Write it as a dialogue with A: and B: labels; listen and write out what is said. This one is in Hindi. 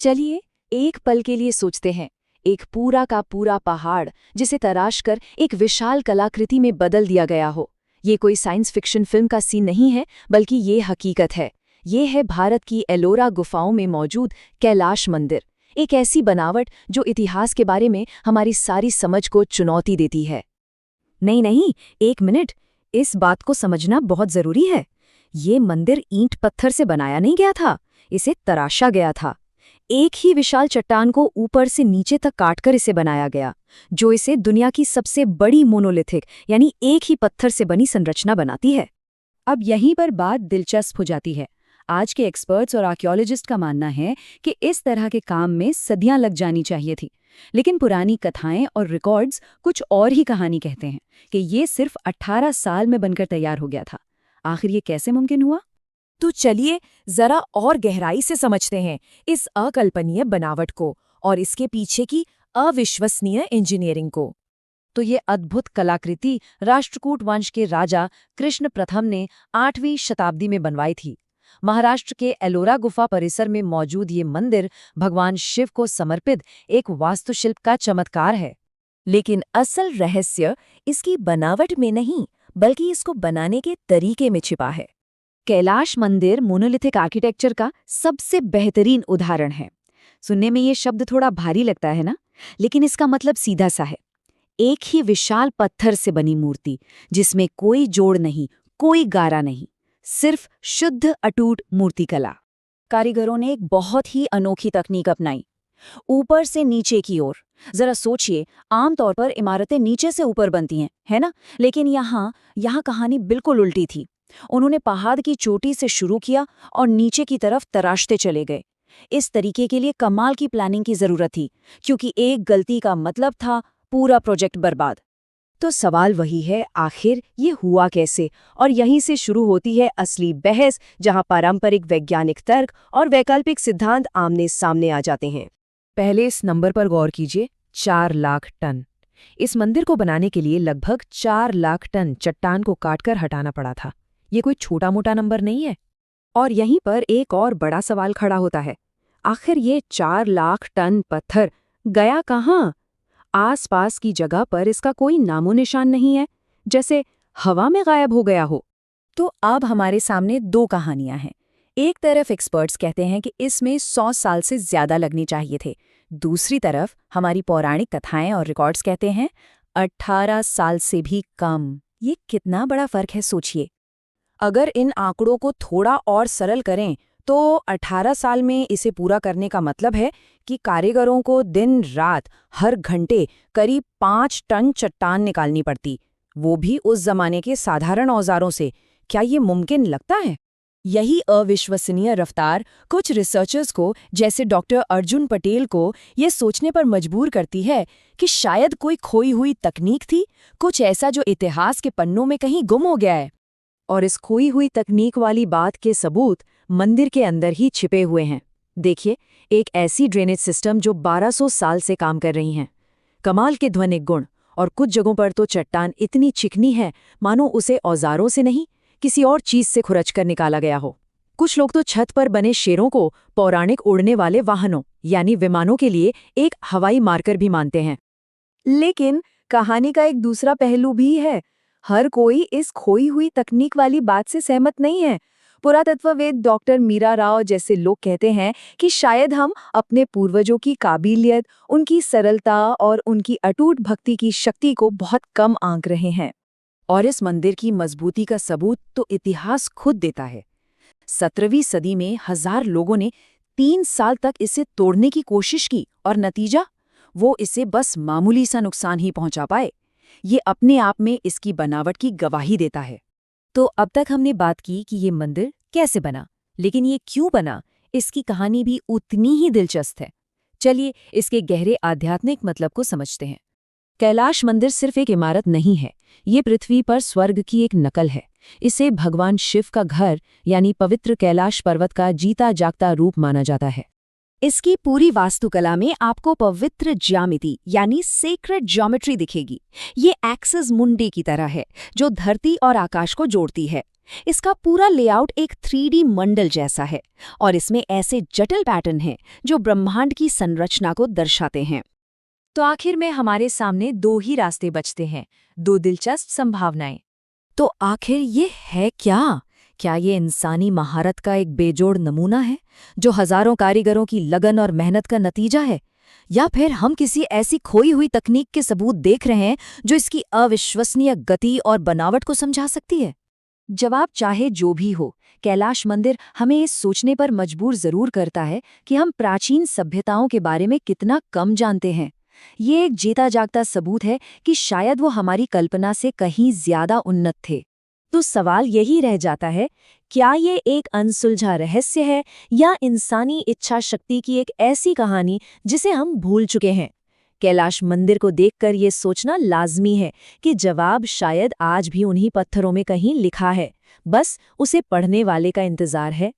A: चलिए एक पल के लिए सोचते हैं, एक पूरा का पूरा पहाड़ जिसे तराशकर एक विशाल कलाकृति में बदल दिया गया हो। ये कोई साइंस फिक्शन फिल्म का सीन नहीं है, बल्कि ये हकीकत है। ये है भारत की एलोरा गुफाओं में मौजूद कैलाश मंदिर। एक ऐसी बनावट जो इतिहास के बारे में हमारी सारी समझ को चुनौती देती है।
B: नहीं नहीं, एक मिनट, इस बात को समझना बहुत जरूरी है। ये मंदिर ईंट पत्थर से बनाया नहीं गया था, इसे तराशा गया था। एक ही विशाल चट्टान को ऊपर से नीचे तक काटकर इसे बनाया गया, जो इसे दुनिया की सबसे बड़ी मोनोलिथिक यानी एक ही पत्थर से बनी संरचना बनाती है। अब यहीं पर बात दिलचस्प हो जाती है। आज के एक्सपर्ट्स और आर्कियोलॉजिस्ट का मानना है कि इस तरह के काम में सदियां लग जानी चाहिए थी, लेकिन पुरानी कथाएं और रिकॉर्ड्स कुछ और ही कहानी कहते हैं कि ये सिर्फ 18 साल में बनकर तैयार हो गया था। आखिर ये कैसे मुमकिन हुआ?
C: तो चलिए जरा और गहराई से समझते हैं इस अकल्पनीय बनावट को और इसके पीछे की अविश्वसनीय इंजीनियरिंग को।
A: तो ये अद्भुत कलाकृति राष्ट्रकूट वंश के राजा कृष्ण प्रथम ने 8वीं शताब्दी में बनवाई थी। महाराष्ट्र के एलोरा गुफा परिसर में मौजूद ये मंदिर भगवान शिव को समर्पित एक वास्तुशिल्प का चमत्कार है।
C: लेकिन असल रहस्य इसकी बनावट में नहीं, बल्कि इसको बनाने के तरीके में छिपा है।
B: कैलाश मंदिर मोनोलिथिक आर्किटेक्चर का सबसे बेहतरीन उदाहरण है। सुनने में ये शब्द थोड़ा भारी लगता है ना, लेकिन इसका मतलब सीधा सा है। एक ही विशाल पत्थर से बनी मूर्ति जिसमें कोई जोड़ नहीं, कोई गारा नहीं, सिर्फ शुद्ध अटूट मूर्तिकला।
C: कारीगरों ने एक बहुत ही अनोखी तकनीक अपनाई, ऊपर से नीचे की ओर। जरा सोचिए, आमतौर पर इमारतें नीचे से ऊपर बनती हैं, है ना? लेकिन यहाँ कहानी बिल्कुल उल्टी थी। उन्होंने पहाड़ की चोटी से शुरू किया और नीचे की तरफ तराशते चले गए। इस तरीके के लिए कमाल की प्लानिंग की जरूरत थी, क्योंकि एक गलती का मतलब था पूरा प्रोजेक्ट बर्बाद।
A: तो सवाल वही है, आखिर ये हुआ कैसे? और यहीं से शुरू होती है असली बहस, जहां पारंपरिक वैज्ञानिक तर्क और वैकल्पिक सिद्धांत आमने सामने आ जाते हैं।
D: पहले इस नंबर पर गौर कीजिए, 4 लाख टन। इस मंदिर को बनाने के लिए लगभग 4 लाख टन चट्टान को काटकर हटाना पड़ा था। ये कोई छोटा मोटा नंबर नहीं है।
A: और यहीं पर एक और बड़ा सवाल खड़ा होता है, आखिर ये 4 लाख टन पत्थर गया कहाँ? आसपास की जगह पर इसका कोई नामो निशान नहीं है, जैसे हवा में गायब हो गया हो।
C: तो अब हमारे सामने दो कहानियां हैं। एक तरफ एक्सपर्ट्स कहते हैं कि इसमें 100 साल से ज्यादा लगने चाहिए थे। दूसरी तरफ हमारी पौराणिक कथाएं और रिकॉर्ड्स कहते हैं 18 साल से भी कम। ये कितना बड़ा फर्क है, सोचिए। अगर इन आंकड़ों को थोड़ा और सरल करें तो 18 साल में इसे पूरा करने का मतलब है कि कारीगरों को दिन रात हर घंटे करीब 5 टन चट्टान निकालनी पड़ती, वो भी उस जमाने के साधारण औजारों से। क्या ये मुमकिन लगता है? यही अविश्वसनीय रफ्तार कुछ रिसर्चर्स को, जैसे डॉक्टर अर्जुन पटेल को, ये सोचने पर मजबूर करती है कि शायद कोई खोई हुई तकनीक थी, कुछ ऐसा जो इतिहास के पन्नों में कहीं गुम हो गया है।
A: और इस खोई हुई तकनीक वाली बात के सबूत मंदिर के अंदर ही छिपे हुए हैं। देखिए, एक ऐसी ड्रेनेज सिस्टम जो 1200 साल से काम कर रही हैं। कमाल के ध्वनिक गुण, और कुछ जगहों पर तो चट्टान इतनी चिकनी है मानो उसे औजारों से नहीं, किसी और चीज से खुरच कर निकाला गया हो। कुछ लोग तो छत पर बने शेरों को पौराणिक उड़ने वाले वाहनों यानी विमानों के लिए एक हवाई मार्कर भी मानते हैं।
C: लेकिन कहानी का एक दूसरा पहलू भी है। हर कोई इस खोई हुई तकनीक वाली बात से सहमत नहीं है। पुरातत्ववेद डॉक्टर मीरा राव जैसे लोग कहते हैं कि शायद हम अपने पूर्वजों की काबिलियत, उनकी सरलता और उनकी अटूट भक्ति की शक्ति को बहुत कम आंक रहे हैं।
B: और इस मंदिर की मजबूती का सबूत तो इतिहास खुद देता है। 17वीं सदी में 1000 लोगों ने 3 साल तक इसे तोड़ने की कोशिश की, और नतीजा, वो इसे बस मामूली सा नुकसान ही पहुंचा पाए। ये अपने आप में इसकी बनावट की गवाही देता है। तो अब तक हमने बात की कि ये मंदिर कैसे बना, लेकिन ये क्यों बना, इसकी कहानी भी उतनी ही दिलचस्प है। चलिए इसके गहरे आध्यात्मिक मतलब को समझते हैं।
A: कैलाश मंदिर सिर्फ एक इमारत नहीं है, ये पृथ्वी पर स्वर्ग की एक नकल है। इसे भगवान शिव का घर यानी पवित्र कैलाश पर्वत का जीता जागता रूप माना जाता है।
B: इसकी पूरी वास्तुकला में आपको पवित्र ज्यामिति यानी सेक्रेड ज्योमेट्री दिखेगी। ये एक्सिस मुंडी की तरह है, जो धरती और आकाश को जोड़ती है। इसका पूरा लेआउट एक 3D मंडल जैसा है और इसमें ऐसे जटिल पैटर्न हैं जो ब्रह्मांड की संरचना को दर्शाते हैं।
A: तो आखिर में हमारे सामने दो ही रास्ते बचते हैं, दो दिलचस्प संभावनाएं।
B: तो आखिर ये है क्या? क्या ये इंसानी महारत का एक बेजोड़ नमूना है जो हजारों कारीगरों की लगन और मेहनत का नतीजा है, या फिर हम किसी ऐसी खोई हुई तकनीक के सबूत देख रहे हैं जो इसकी अविश्वसनीय गति और बनावट को समझा सकती है?
A: जवाब चाहे जो भी हो, कैलाश मंदिर हमें इस सोचने पर मजबूर जरूर करता है कि हम प्राचीन सभ्यताओं के बारे में कितना कम जानते हैं। ये एक जीता जागता सबूत है कि शायद वो हमारी कल्पना से कहीं ज्यादा उन्नत थे।
C: तो सवाल यही रह जाता है, क्या ये एक अनसुलझा रहस्य है या इंसानी इच्छा शक्ति की एक ऐसी कहानी जिसे हम भूल चुके हैं? कैलाश मंदिर को देखकर ये सोचना लाजमी है कि जवाब शायद आज भी उन्हीं पत्थरों में कहीं लिखा है, बस उसे पढ़ने वाले का इंतजार है।